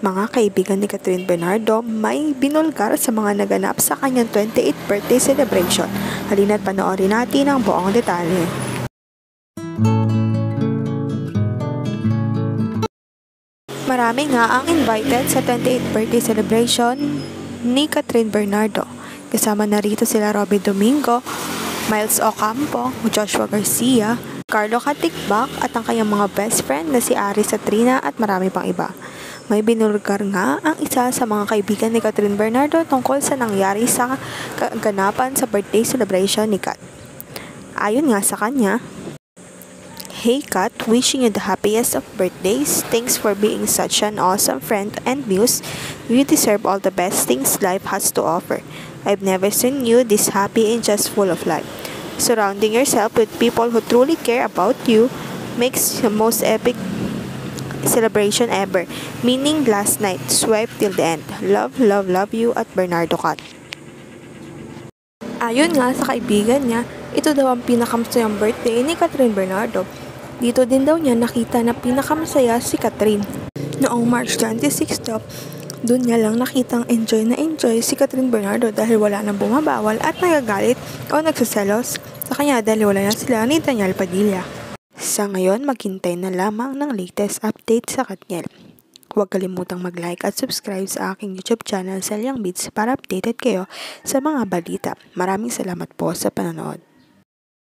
Mga kaibigan ni Catherine Bernardo, may binulgar sa mga naganap sa kanyang 28th birthday celebration. Halina't panoorin natin ang buong detalye. Marami nga ang invited sa 28th birthday celebration ni Catherine Bernardo. Kasama na rito sila Robby Domingo, Miles Ocampo, Joshua Garcia, Carlo Katikbak at ang kanyang mga best friend na si Aris Satrina at marami pang iba. May binulgar nga ang isa sa mga kaibigan ni Catherine Bernardo tungkol sa nangyari sa kaganapan sa birthday celebration ni Kat. Ayon nga sa kanya, "Hey Kat, wishing you the happiest of birthdays. Thanks for being such an awesome friend and muse. You deserve all the best things life has to offer. I've never seen you this happy and just full of life. Surrounding yourself with people who truly care about you makes the most epic celebration ever. Meaning last night, swipe till the end. Love, love, love you at Bernardo Kat." Ayon nga sa kaibigan niya, ito daw ang pinakamasayang birthday ni Catherine Bernardo. Dito din daw niya nakita na pinakamasaya si Catherine. Noong March 26 daw, doon niya lang nakitang enjoy na enjoy si Catherine Bernardo dahil wala nang bumabawal at nagagalit o nagsaselos sa kanya dahil wala na sila ni Daniel Padilla. Sa ngayon, maghintay na lamang ng latest update sa Katniel. Huwag kalimutang mag-like at subscribe sa aking YouTube channel, Selyang Beats, para updated kayo sa mga balita. Maraming salamat po sa panonood.